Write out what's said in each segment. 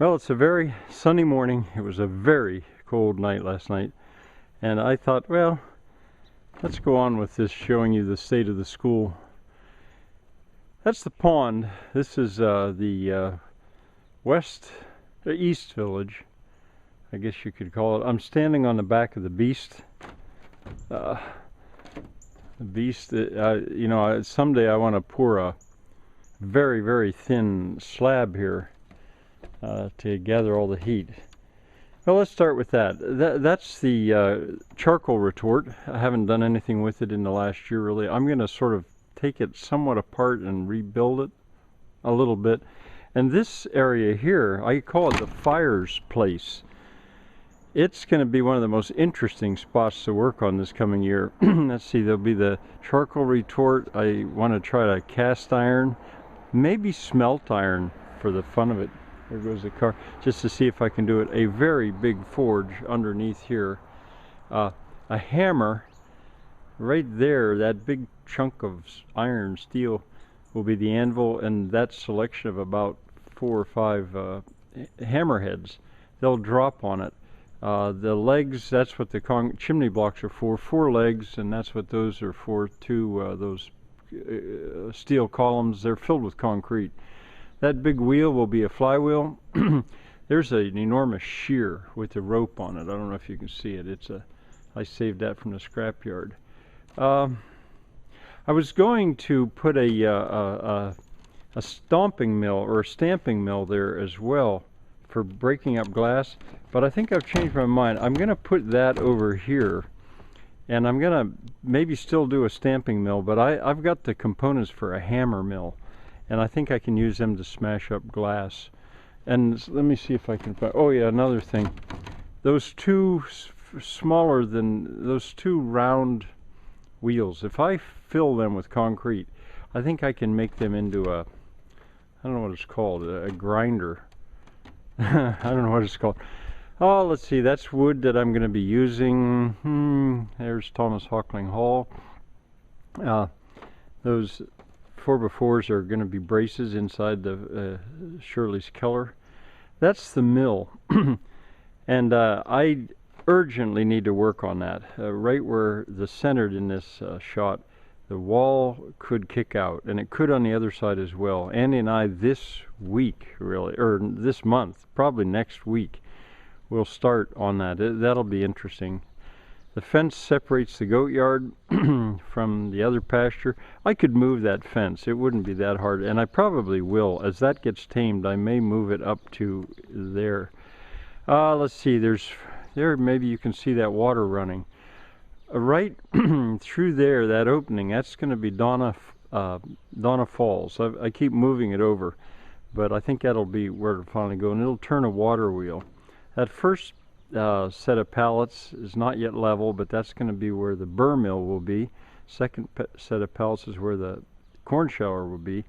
Well, it's a very sunny morning. It was a very cold night last night, and I thought, well, let's go on with this, showing you the state of the school. That's the pond. This is the east village, I guess you could call it. I'm standing on the back of the beast. The beast, you know, someday I want to pour a very, very thin slab here to gather all the heat. Well, let's start with that. That's the charcoal retort. I haven't done anything with it in the last year, really. I'm going to sort of take it somewhat apart and rebuild it a little bit. And this area here, I call it the fires place. It's going to be one of the most interesting spots to work on this coming year. Let's see, there'll be the charcoal retort. I want to try to cast iron, maybe smelt iron for the fun of it. There goes the car, just to see if I can do it. A very big forge underneath here. A hammer right there, that big chunk of iron steel will be the anvil, and that selection of about 4 or 5 hammerheads. They'll drop on it. The legs, that's what the chimney blocks are for. 4 legs, and that's what those are for. 2 those steel columns, they're filled with concrete. That big wheel will be a flywheel. There's an enormous shear with a rope on it. I don't know if you can see it. I saved that from the scrapyard. I was going to put a stomping mill or a stamping mill there as well for breaking up glass, but I think I've changed my mind. I'm going to put that over here, and I'm going to maybe still do a stamping mill, but I've got the components for a hammer mill, and I think I can use them to smash up glass. And let me see if I can find, oh yeah, another thing. Those 2 smaller than, those 2 round wheels, if I fill them with concrete, I think I can make them into I don't know what it's called, a grinder. I don't know what it's called. Oh, let's see, that's wood that I'm going to be using. There's Thomas Hockling Hall. Those 4x4s are going to be braces inside the Shirley's Keller. That's the mill. And I urgently need to work on that. Right where the centered in this shot, the wall could kick out, and it could on the other side as well. Andy and I this week, really, or this month, probably next week, we'll start on that. That'll be interesting. The fence separates the goat yard from the other pasture. I could move that fence. It wouldn't be that hard, and I probably will. As that gets tamed, I may move it up to there. Let's see, there maybe you can see that water running. Right through there, that opening, that's going to be Donna Falls. I keep moving it over, but I think that'll be where it'll finally go, and it'll turn a water wheel. That first set of pallets is not yet level, but that's going to be where the burr mill will be. Second set of pallets is where the corn shower will be.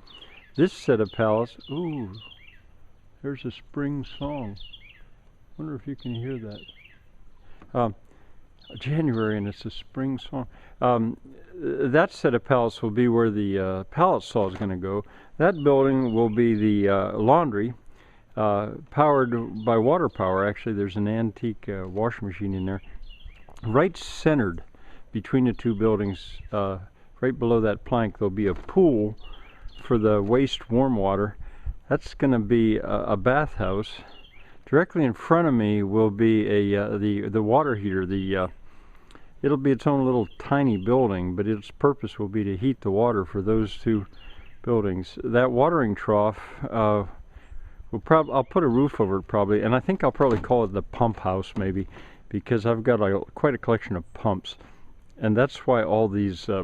This set of pallets, ooh, there's a spring song. Wonder if you can hear that. January, and it's a spring song. That set of pallets will be where the pallet saw is going to go. That building will be the laundry, powered by water power. Actually, there's an antique washing machine in there. Right centered between the 2 buildings, right below that plank, there'll be a pool for the waste warm water. That's going to be a bathhouse. Directly in front of me will be the water heater. It'll be its own little tiny building, but its purpose will be to heat the water for those 2 buildings. That watering trough, I'll put a roof over it probably, and I think I'll probably call it the pump house maybe, because I've got quite a collection of pumps, and that's why all these all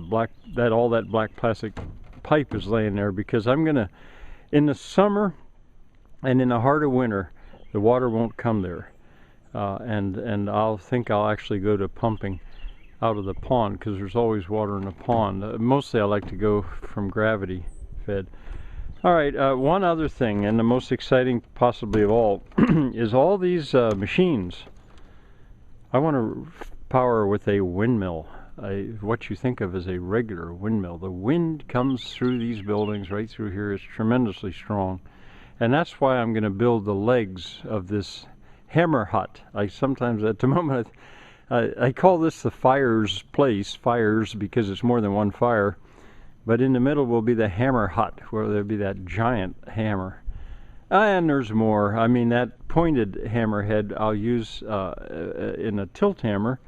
that black plastic pipe is laying there, because I'm gonna, in the summer and in the heart of winter, the water won't come there, and I'll actually go to pumping out of the pond, because there's always water in the pond. Mostly I like to go from gravity fed. All right, one other thing, and the most exciting possibly of all, is all these machines. I want to power with a windmill, what you think of as a regular windmill. The wind comes through these buildings right through here. It's tremendously strong. And that's why I'm going to build the legs of this hammer hut. I sometimes, at the moment, I call this the fire's place, fires, because it's more than one fire. But in the middle will be the hammer hut, where there'll be that giant hammer. And there's more. I mean, that pointed hammerhead I'll use in a tilt hammer.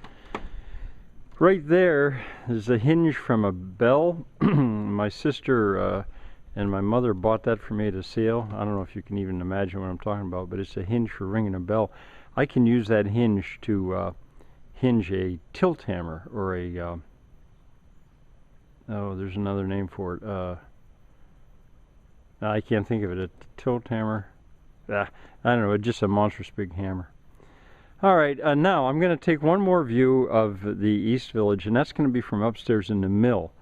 Right there is a hinge from a bell. My sister and my mother bought that for me at a sale. I don't know if you can even imagine what I'm talking about, but it's a hinge for ringing a bell. I can use that hinge to hinge a tilt hammer, or a oh, there's another name for it. I can't think of it. A tilt hammer. I don't know. It's just a monstrous big hammer. All right, now I'm going to take one more view of the East Village, and that's going to be from upstairs in the mill.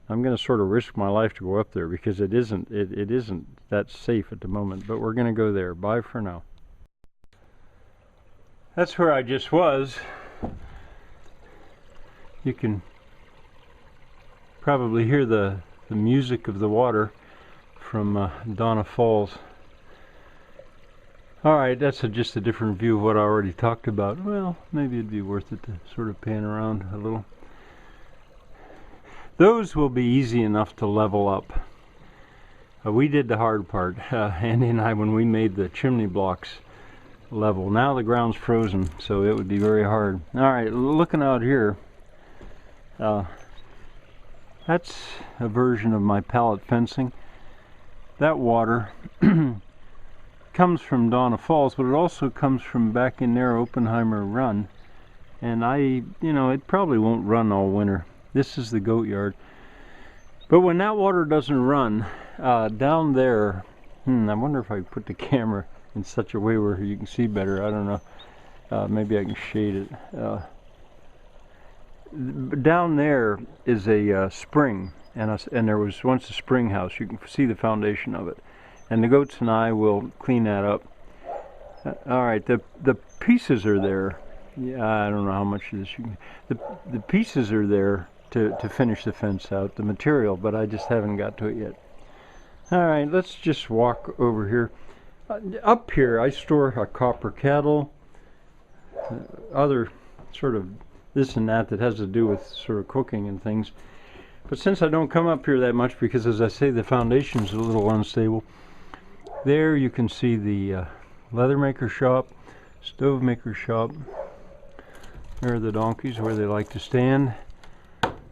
I'm going to sort of risk my life to go up there because it isn't that safe at the moment, but we're going to go there. Bye for now. That's where I just was. You can probably hear the music of the water from Donna Falls. Alright, that's just a different view of what I already talked about. Well, maybe it'd be worth it to sort of pan around a little. Those will be easy enough to level up. We did the hard part, Andy and I, when we made the chimney blocks level. Now the ground's frozen, so it would be very hard. Alright, looking out here, that's a version of my pallet fencing. That water comes from Donna Falls, but it also comes from back in there, Oppenheimer Run. And it probably won't run all winter. This is the goat yard. But when that water doesn't run, down there, I wonder if I can put the camera in such a way where you can see better. I don't know. Maybe I can shade it. Down there is a spring, and there was once a spring house. You can see the foundation of it. And the goats and I will clean that up. Alright, the pieces are there. Yeah, I don't know how much of this you can... The pieces are there to finish the fence out, the material, but I just haven't got to it yet. Alright, let's just walk over here. Up here I store a copper kettle, other sort of this and that has to do with sort of cooking and things. But since I don't come up here that much, because as I say, the foundation's a little unstable, there you can see the leather maker shop, stove maker shop. There are the donkeys where they like to stand.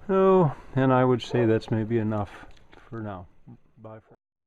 Oh, and I would say that's maybe enough for now. Bye.